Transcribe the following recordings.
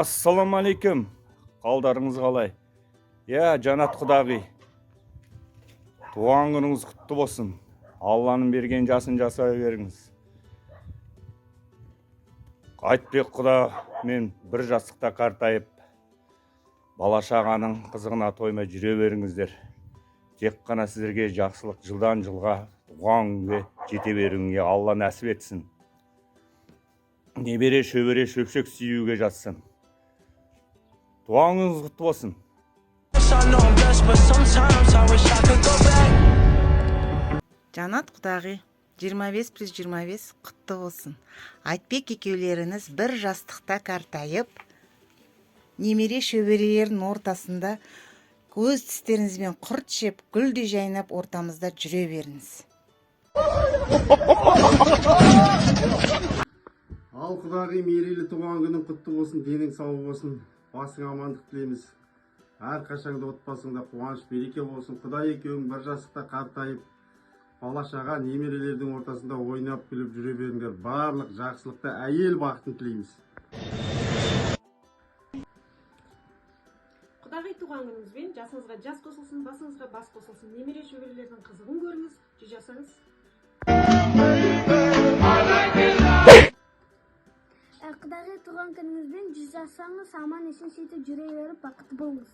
Ассалаумағалейкум. Қалдарыңыз қалай? Жанат құдағи. Туған күніңіз құтты болсын. Алланың берген жасын жасай беріңіз. Айтбек құда мен бір жастықта қартайып, бала-шағаның қызығына тоймай жүре беріңіздер. Тек қана сіздерге жақсылық жылдан жылға туған күнге жете беруіңе Алла нәсіп етсін. Небере шөбере шөпшек сүюге жатсын. Туған күніңіз құтты болсын. Жанат құдағи, 25+25 құтты болсын. Айтбек екеулеріңіз бір жастықта қартайып, немере шөберелердің ортасында көз тістеріңізбен құрт жеп, гүлдей жайнап ортамызда жүре беріңіз. Ал құдағи, мерейлі туған күнің құтты болсын, денің сау болсын, басың амандық тілейміз. Әр қашаңда отбасыңда қуаныш береке болсын. Құдай екеуің бір жастықта қартайып, бала-шаға немерелердің ортасында ойнап күліп жүре беріңдер. Барлық жақсылықта әйел бақытын тілейміз. Құдағи, туған күніңізбен жасыңызға жас қосылсын, басыңызға бас қосылсын. Немере шөберелердің қызығын көріңіз, жүз жасаңыз. Құдағи, туған күніңізбен жүз жасаңыз, аман есен сөйтіп жүре беріп бақытты болыңыз.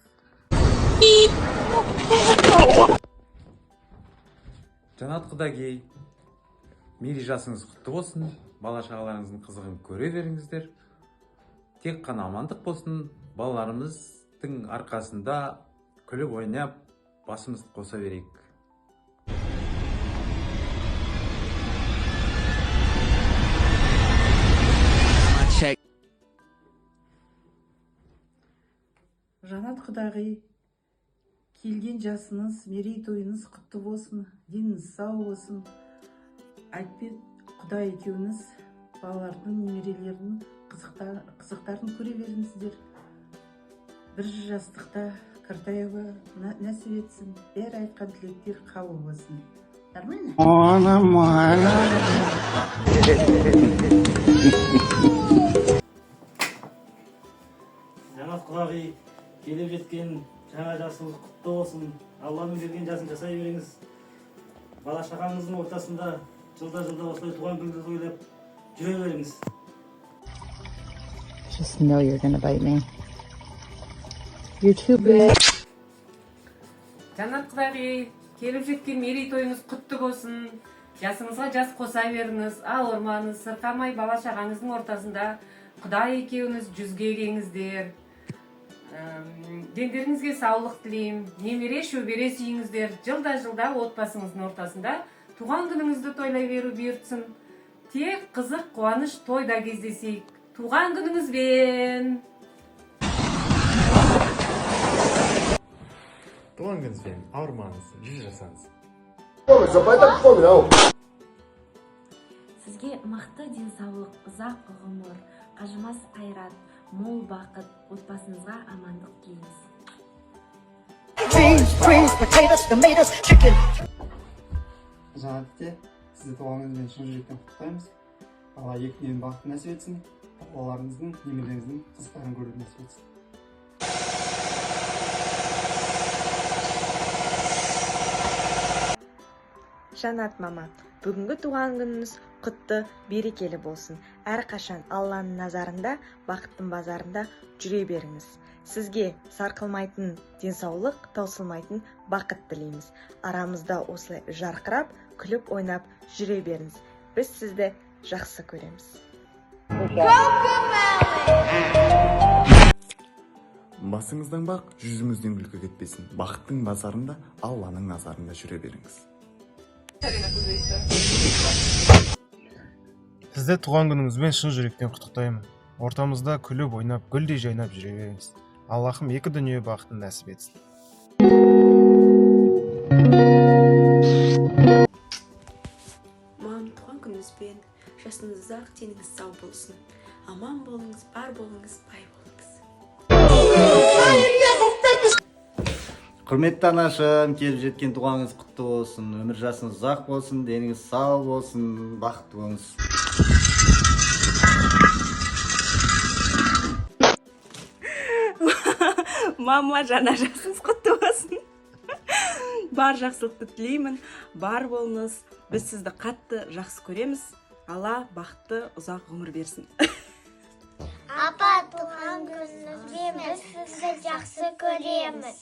Жанат құдағи, мерейлі жасыңыз құтты болсын, бала-шағаларыңыздың қызығын көре беріңіздер. Тек қана амандық болсын, балаларымыздың арқасында күліп ойнап, басымызды қоса берейік. Жанат құдағи, келген жасыңыз, мерейтойыңыз құтты болсын, деніңіз сау болсын. Айтбек құда екеуіңіз балалардың, немерелердің қызықтарын көре беріңіздер. Бір жастықта қартаюға нәсіп етсін, бәрі айтқан тілектер қабыл болсын. Нормально? Жанат құдағи, келіп жеткен жаңа жасыңыз құтты болсын. Алланың берген жасын жасай беріңіз. Бала-шағаңыздың ортасында жылда осылай туған күніңізді ойлап жүре беріңіз. Just know you're gonna bite me. You're too big. Жанат құдағи, келіп жеткен мерейтойыңыз құтты болсын. Жасыңызға жас қоса беріңіз. Ауырмаңыз, сырқамай бала-шағаңыздың ортасында Құдай екеуіңіз жүзге келіңіздер. Дендеріңізге саулық тілеймін. Немере шөбере сүйіңіздер. Жылда отбасыңыздың ортасында туған күніңізді тойлай беру бұйыртсын. Тек қызық, қуаныш тойда кездесейік. Туған күніңізбен! Туған күніңізбен ауырмаңыз, жүз жасаңыз. Сізге мықты денсаулық, ұзақ ғұмыр, қажымас қайрат, мол бақыт, отбасыңызға амандық тілейміз. Жанат те, сізді туған күніңізбен шын жүректен құттықтаймыз. Алла екеуіңіздің бақытын нәсіп етсін, балаларыңыздың, немерелеріңіздің қызықтарын көруді нәсіп етсін. Жанат мама, бүгінгі туған күніңіз құтты, берекелі болсын. Әрқашан Алланың назарында, бақыттың базарында жүре беріңіз. Сізге сарқылмайтын денсаулық, таусылмайтын бақыт тілейміз. Арамызда осылай жарқырап, күліп ойнап жүре беріңіз. Біз сізді жақсы көреміз. Басыңыздан бақ, жүзіңізден күлкі кетпесін. Бақыттың базарында, Алланың назарында жүре беріңіз. Сізді туған күніңізбен шын жүректен құттықтаймын. Ортамызда күліп ойнап, гүлдей жайнап жүре беріңіз. Аллахым екі дүние бақытын нәсіп етсін. Мам, туған күніңізбен жасыңыз ұзақ, деніңіз сау болсын. Аман болыңыз, бар болыңыз, бай болыңыз. Құрметті анашым, келіп жеткен туғаныңыз құтты болсын, өмір жасыңыз ұзақ болсын, деніңіз сау болсын, бақытты болыңыз. мама жаңа жасыңыз құтты болсын. Бар жақсылықты тілеймін, бар болыңыз. Біз сізді қатты жақсы көреміз. Алла бақытты ұзақ ғұмыр берсін. Апа, туған күніңізбен біз сізді жақсы көреміз.